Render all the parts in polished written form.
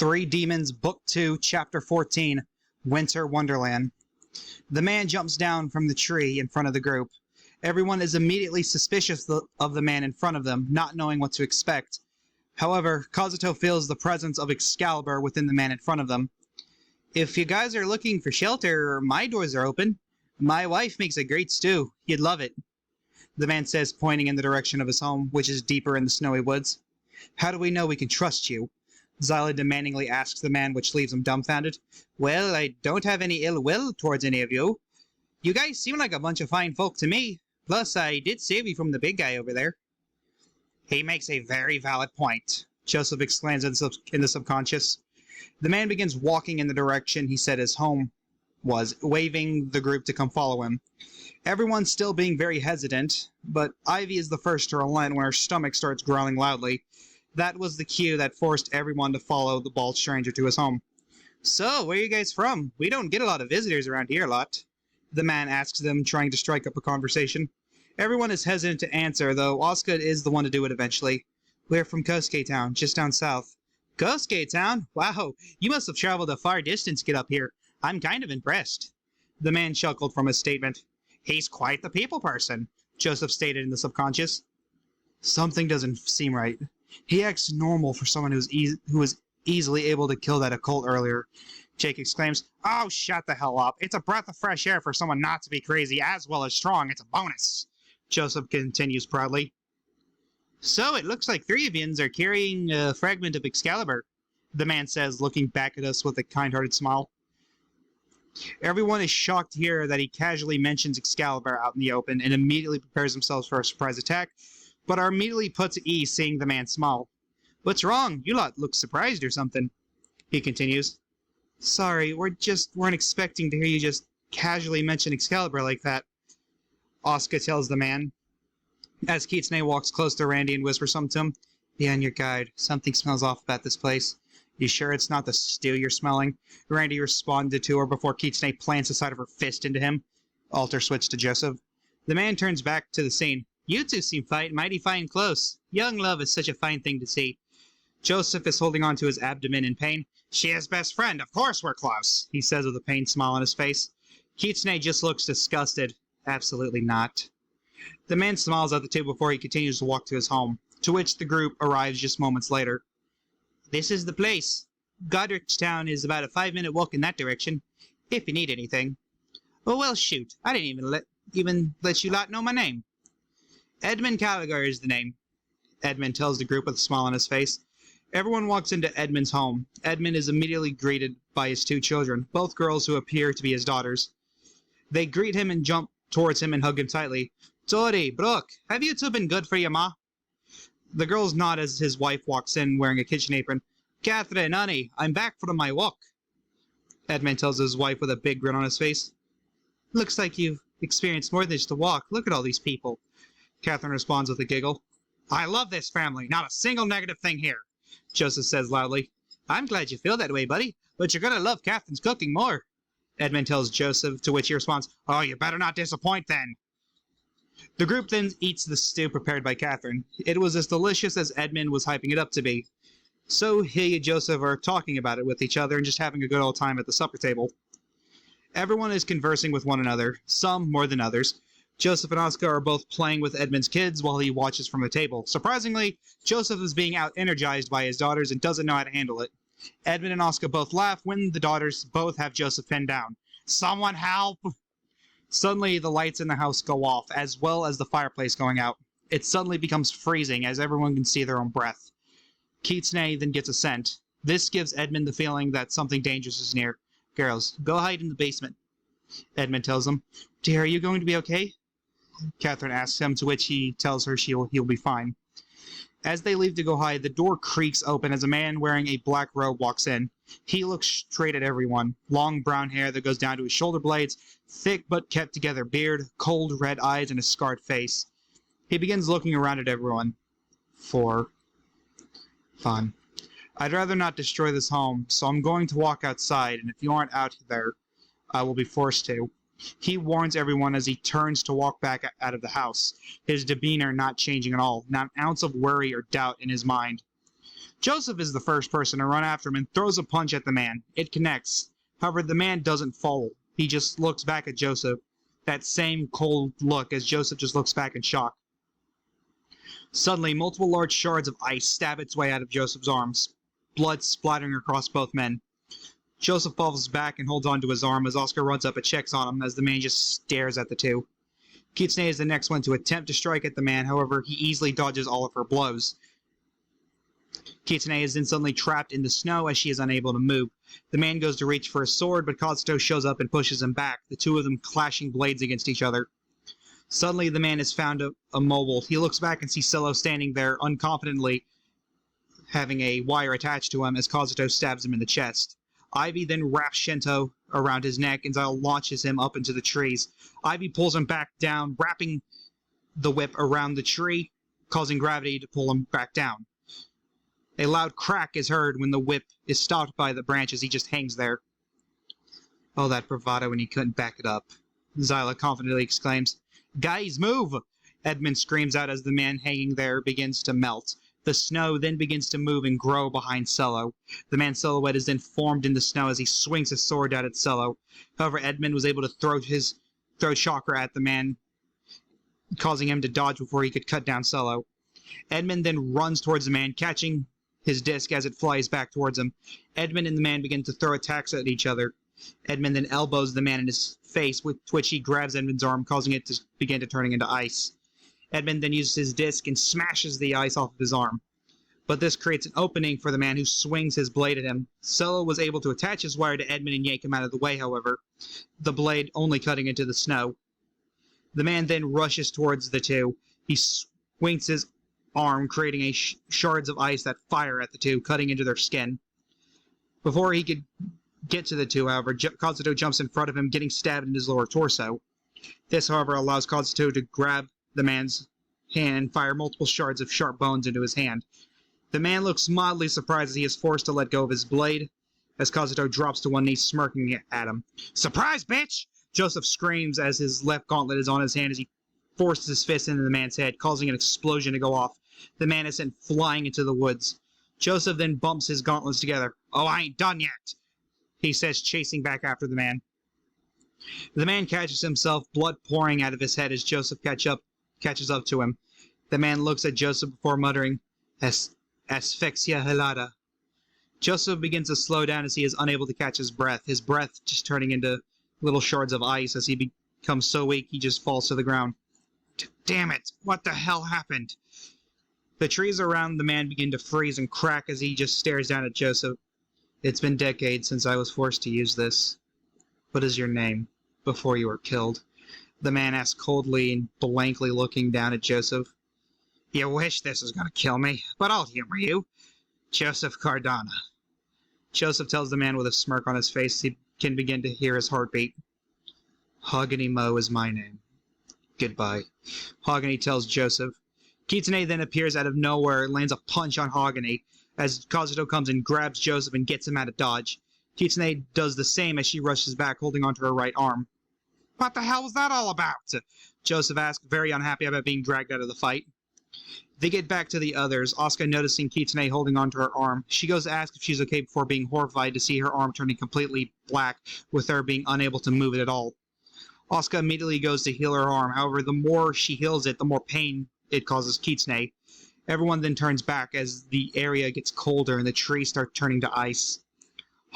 Three Demons, Book 2, Chapter 14, Winter Wonderland. The man jumps down from the tree in front of the group. Everyone is immediately suspicious of the man in front of them, not knowing what to expect. However, Kazuto feels the presence of Excalibur within the man in front of them. If you guys are looking for shelter, my doors are open. My wife makes a great stew. You'd love it. The man says, pointing in the direction of his home, which is deeper in the snowy woods. How do we know we can trust you? Zyla demandingly asks the man, which leaves him dumbfounded. Well, I don't have any ill will towards any of you. You guys seem like a bunch of fine folk to me. Plus, I did save you from the big guy over there. He makes a very valid point, Joseph exclaims in the subconscious. The man begins walking in the direction he said his home was, waving the group to come follow him. Everyone's still being very hesitant, but Ivy is the first to relent when her stomach starts growling loudly. That was the cue that forced everyone to follow the bald stranger to his home. So, where are you guys from? We don't get a lot of visitors around here, lot. The man asks them, trying to strike up a conversation. Everyone is hesitant to answer, though Asuka is the one to do it eventually. We're from Kosuke Town, just down south. Kosuke Town? Wow, you must have traveled a far distance to get up here. I'm kind of impressed. The man chuckled from his statement. He's quite the people person, Joseph stated in the subconscious. Something doesn't seem right. He acts normal for someone who was easily able to kill that occult earlier. Jake exclaims, Oh, shut the hell up. It's a breath of fresh air for someone not to be crazy as well as strong. It's a bonus. Joseph continues proudly. So it looks like three of yous are carrying a fragment of Excalibur, the man says, looking back at us with a kind-hearted smile. Everyone is shocked to hear that he casually mentions Excalibur out in the open and immediately prepares themselves for a surprise attack, but are immediately put to ease seeing the man smile. What's wrong? You lot look surprised or something. He continues. Sorry, weren't expecting to hear you just casually mention Excalibur like that. Asuka tells the man. As Kitsune walks close to Randy and whispers something to him. Be on your guard. Something smells off about this place. You sure it's not the stew you're smelling? Randy responded to her before Kitsune plants the side of her fist into him. Alter switched to Joseph. The man turns back to the scene. You two seem mighty fine close. Young love is such a fine thing to see. Joseph is holding on to his abdomen in pain. She is best friend. Of course we're close, he says with a pained smile on his face. Kitsune just looks disgusted. Absolutely not. The man smiles at the two before he continues to walk to his home, to which the group arrives just moments later. This is the place. Godrich Town is about a 5-minute walk in that direction, if you need anything. Oh, well, shoot. I didn't even let you lot know my name. Edmund Callagher is the name, Edmund tells the group with a smile on his face. Everyone walks into Edmund's home. Edmund is immediately greeted by his two children, both girls who appear to be his daughters. They greet him and jump towards him and hug him tightly. Tori, Brooke, have you two been good for your ma? The girls nod as his wife walks in wearing a kitchen apron. Catherine, honey, I'm back from my walk. Edmund tells his wife with a big grin on his face. Looks like you've experienced more than just a walk. Look at all these people. Catherine responds with a giggle. I love this family. Not a single negative thing here, Joseph says loudly. I'm glad you feel that way, buddy, but you're going to love Catherine's cooking more. Edmund tells Joseph, to which he responds, Oh, you better not disappoint then. The group then eats the stew prepared by Catherine. It was as delicious as Edmund was hyping it up to be. So he and Joseph are talking about it with each other and just having a good old time at the supper table. Everyone is conversing with one another, some more than others. Joseph and Asuka are both playing with Edmund's kids while he watches from the table. Surprisingly, Joseph is being out-energized by his daughters and doesn't know how to handle it. Edmund and Asuka both laugh when the daughters both have Joseph pinned down. Someone help! Suddenly, the lights in the house go off, as well as the fireplace going out. It suddenly becomes freezing, as everyone can see their own breath. Kitsune then gets a scent. This gives Edmund the feeling that something dangerous is near. Girls, go hide in the basement. Edmund tells them. Dear, are you going to be okay? Catherine asks him, to which he tells her he'll be fine. As they leave to go hide, the door creaks open as a man wearing a black robe walks in. He looks straight at everyone. Long brown hair that goes down to his shoulder blades, thick but kept together beard, cold red eyes, and a scarred face. He begins looking around at everyone. For fun. I'd rather not destroy this home, so I'm going to walk outside, and if you aren't out there, I will be forced to. He warns everyone as he turns to walk back out of the house, his demeanor not changing at all, not an ounce of worry or doubt in his mind. Joseph is the first person to run after him and throws a punch at the man. It connects. However, the man doesn't fall. He just looks back at Joseph. That same cold look as Joseph just looks back in shock. Suddenly, multiple large shards of ice stab its way out of Joseph's arms, blood splattering across both men. Joseph falls back and holds onto his arm as Oscar runs up and checks on him as the man just stares at the two. Kitsune is the next one to attempt to strike at the man, however, he easily dodges all of her blows. Kitsune is then suddenly trapped in the snow as she is unable to move. The man goes to reach for a sword, but Kazuto shows up and pushes him back, the two of them clashing blades against each other. Suddenly, the man is found immobile. He looks back and sees Selo standing there unconfidently, having a wire attached to him as Kazuto stabs him in the chest. Ivy then wraps Shento around his neck and Zyle launches him up into the trees. Ivy pulls him back down, wrapping the whip around the tree, causing gravity to pull him back down. A loud crack is heard when the whip is stopped by the branch as he just hangs there. Oh, that bravado when he couldn't back it up, Zyla confidently exclaims. Guys, move! Edmund screams out as the man hanging there begins to melt. The snow then begins to move and grow behind Selo. The man's silhouette is then formed in the snow as he swings his sword out at Selo. However, Edmund was able to throw chakra at the man, causing him to dodge before he could cut down Selo. Edmund then runs towards the man, catching his disc as it flies back towards him. Edmund and the man begin to throw attacks at each other. Edmund then elbows the man in his face, with which he grabs Edmund's arm, causing it to begin to turning into ice. Edmund then uses his disc and smashes the ice off of his arm. But this creates an opening for the man who swings his blade at him. Selo was able to attach his wire to Edmund and yank him out of the way, however, the blade only cutting into the snow. The man then rushes towards the two. He swings his arm, creating shards of ice that fire at the two, cutting into their skin. Before he could get to the two, however, Kazuto jumps in front of him, getting stabbed in his lower torso. This, however, allows Kazuto to grab the man's hand and fire multiple shards of sharp bones into his hand. The man looks mildly surprised as he is forced to let go of his blade, as Kazuto drops to one knee, smirking at him. Surprise, bitch! Joseph screams as his left gauntlet is on his hand as he forces his fist into the man's head, causing an explosion to go off. The man is sent flying into the woods. Joseph then bumps his gauntlets together. Oh, I ain't done yet, he says, chasing back after the man. The man catches himself, blood pouring out of his head as Joseph catches up to him. The man looks at Joseph before muttering, Asphyxia helata. Joseph begins to slow down as he is unable to catch his breath just turning into little shards of ice as he becomes so weak he just falls to the ground. Damn it, what the hell happened? The trees around the man begin to freeze and crack as he just stares down at Joseph. It's been decades since I was forced to use this. What is your name? Before you were killed. The man asked coldly and blankly looking down at Joseph. You wish this was going to kill me, but I'll humor you. Joseph Cardona. Joseph tells the man with a smirk on his face he can begin to hear his heartbeat. Hogany Mo is my name. Goodbye. Hogany tells Joseph. Kitsune then appears out of nowhere and lands a punch on Hogany as Kazuto comes and grabs Joseph and gets him out of dodge. Kitsune does the same as she rushes back, holding onto her right arm. What the hell was that all about? Joseph asks, very unhappy about being dragged out of the fight. They get back to the others, Asuka noticing Kitsune holding onto her arm. She goes to ask if she's okay before being horrified to see her arm turning completely black, with her being unable to move it at all. Asuka immediately goes to heal her arm, however, the more she heals it, the more pain it causes Kitsune. Everyone then turns back as the area gets colder and the trees start turning to ice.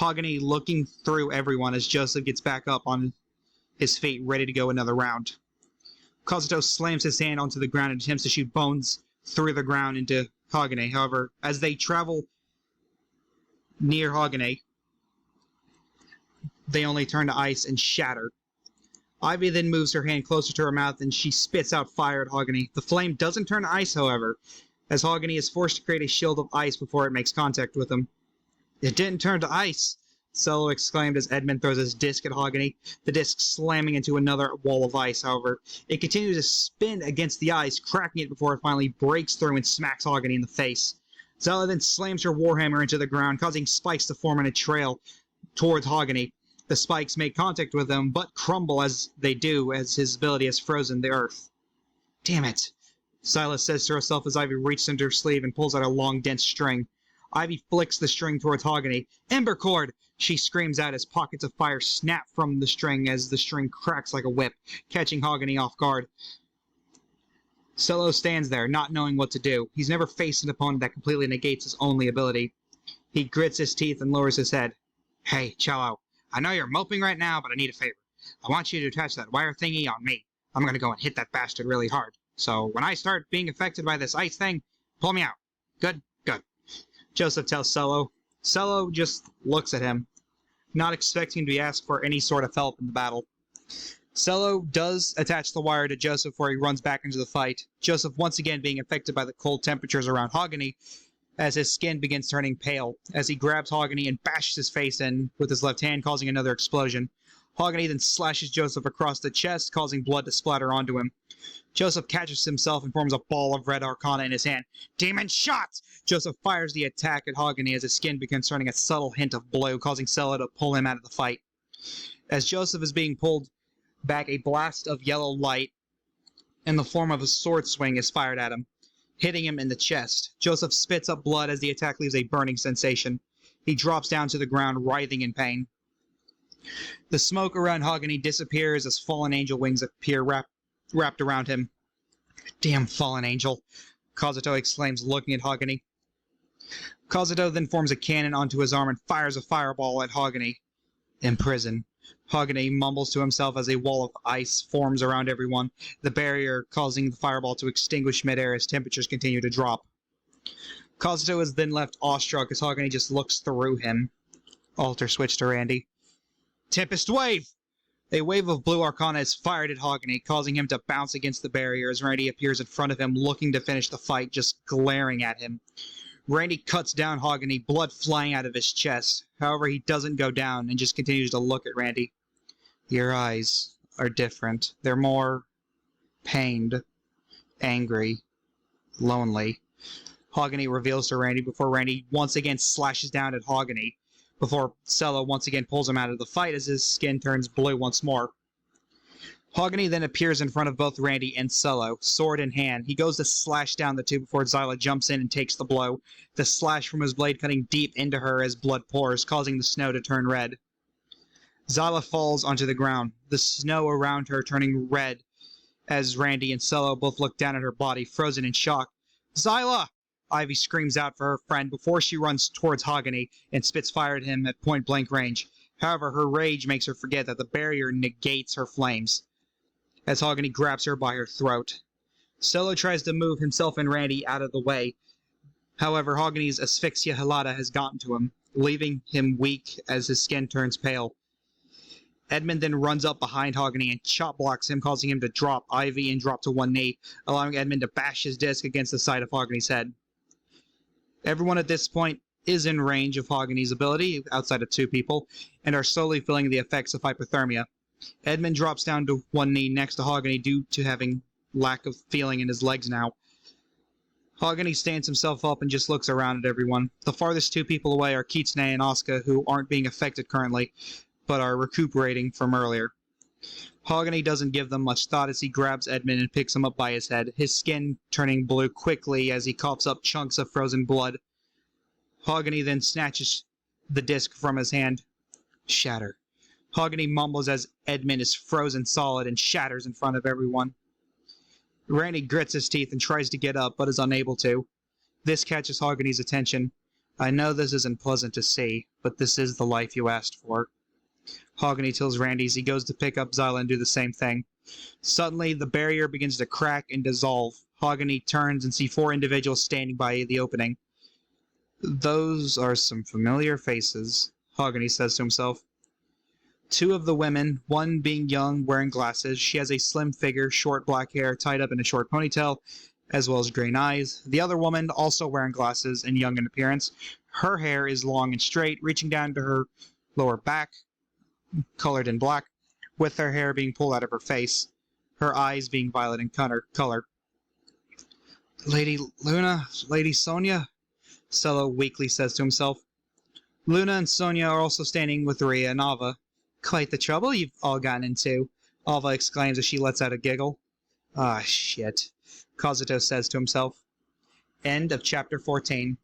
Hogany looking through everyone as Joseph gets back up on his feet, ready to go another round. Kazuto slams his hand onto the ground and attempts to shoot bones through the ground into Hogane. However, as they travel near Hogane, they only turn to ice and shatter. Ivy then moves her hand closer to her mouth and she spits out fire at Hogany. The flame doesn't turn to ice, however, as Hogany is forced to create a shield of ice before it makes contact with him. It didn't turn to ice, Selo exclaimed as Edmund throws his disc at Hogany, the disc slamming into another wall of ice, however. It continues to spin against the ice, cracking it before it finally breaks through and smacks Hogany in the face. Zella then slams her warhammer into the ground, causing spikes to form in a trail towards Hogany. The spikes make contact with him, but crumble as they do, as his ability has frozen the earth. Damn it, Silas says to herself as Ivy reaches into her sleeve and pulls out a long, dense string. Ivy flicks the string towards Hogany. Ember cord! She screams out as pockets of fire snap from the string as the string cracks like a whip, catching Hogany off guard. Solo stands there, not knowing what to do. He's never faced an opponent that completely negates his only ability. He grits his teeth and lowers his head. Hey, Cello, I know you're moping right now, but I need a favor. I want you to attach that wire thingy on me. I'm gonna go and hit that bastard really hard. So when I start being affected by this ice thing, pull me out. Good, good. Joseph tells Solo. Solo just looks at him, not expecting to be asked for any sort of help in the battle. Solo does attach the wire to Joseph before he runs back into the fight, Joseph once again being affected by the cold temperatures around Hogany as his skin begins turning pale, as he grabs Hogany and bashes his face in with his left hand, causing another explosion. Hogany then slashes Joseph across the chest, causing blood to splatter onto him. Joseph catches himself and forms a ball of red arcana in his hand. Demon shot! Joseph fires the attack at Hogany as his skin begins turning a subtle hint of blue, causing Sella to pull him out of the fight. As Joseph is being pulled back, a blast of yellow light in the form of a sword swing is fired at him, hitting him in the chest. Joseph spits up blood as the attack leaves a burning sensation. He drops down to the ground, writhing in pain. The smoke around Hogany disappears as fallen angel wings appear wrapped around him. Damn fallen angel, Kazuto exclaims, looking at Hogany. Kazuto then forms a cannon onto his arm and fires a fireball at Hogany. In prison, Hogany mumbles to himself as a wall of ice forms around everyone, the barrier causing the fireball to extinguish midair as temperatures continue to drop. Kazuto is then left awestruck as Hogany just looks through him. Alter switch to Randy. Tempest Wave! A wave of blue arcana is fired at Hogany, causing him to bounce against the barrier as Randy appears in front of him, looking to finish the fight, just glaring at him. Randy cuts down Hogany, blood flying out of his chest. However, he doesn't go down and just continues to look at Randy. Your eyes are different. They're more pained, angry, lonely. Hogany reveals to Randy before Randy once again slashes down at Hogany, before Sella once again pulls him out of the fight as his skin turns blue once more. Hogany then appears in front of both Randy and Solo, sword in hand. He goes to slash down the two before Zyla jumps in and takes the blow, the slash from his blade cutting deep into her as blood pours, causing the snow to turn red. Zyla falls onto the ground, the snow around her turning red as Randy and Solo both look down at her body, frozen in shock. Zyla! Ivy screams out for her friend before she runs towards Hogany and spits fire at him at point-blank range. However, her rage makes her forget that the barrier negates her flames, as Hogany grabs her by her throat. Solo tries to move himself and Randy out of the way. However, Hogany's asphyxia halata has gotten to him, leaving him weak as his skin turns pale. Edmund then runs up behind Hogany and chop blocks him, causing him to drop Ivy and drop to one knee, allowing Edmund to bash his disc against the side of Hogany's head. Everyone at this point is in range of Hogany's ability, outside of two people, and are slowly feeling the effects of hypothermia. Edmund drops down to one knee next to Hogany due to having lack of feeling in his legs now. Hogany stands himself up and just looks around at everyone. The farthest two people away are Kitsune and Asuka, who aren't being affected currently, but are recuperating from earlier. Hogany doesn't give them much thought as he grabs Edmund and picks him up by his head, his skin turning blue quickly as he coughs up chunks of frozen blood. Hogany then snatches the disc from his hand. Shatter. Hogany mumbles as Edmund is frozen solid and shatters in front of everyone. Randy grits his teeth and tries to get up, but is unable to. This catches Hogany's attention. I know this isn't pleasant to see, but this is the life you asked for. Hogany tells Randy as he goes to pick up Zyla and do the same thing. Suddenly, the barrier begins to crack and dissolve. Hogany turns and sees four individuals standing by the opening. Those are some familiar faces, Hogany says to himself. Two of the women, one being young, wearing glasses. She has a slim figure, short black hair tied up in a short ponytail, as well as green eyes. The other woman, also wearing glasses and young in appearance. Her hair is long and straight, reaching down to her lower back, colored in black, with her hair being pulled out of her face, her eyes being violet in color. Lady Luna, Lady Sonia, Solo weakly says to himself. Luna and Sonia are also standing with Ria and Ava. Quite the trouble you've all gotten into, Ava exclaims as she lets out a giggle. Ah, shit, Kazuto says to himself. End of Chapter 14.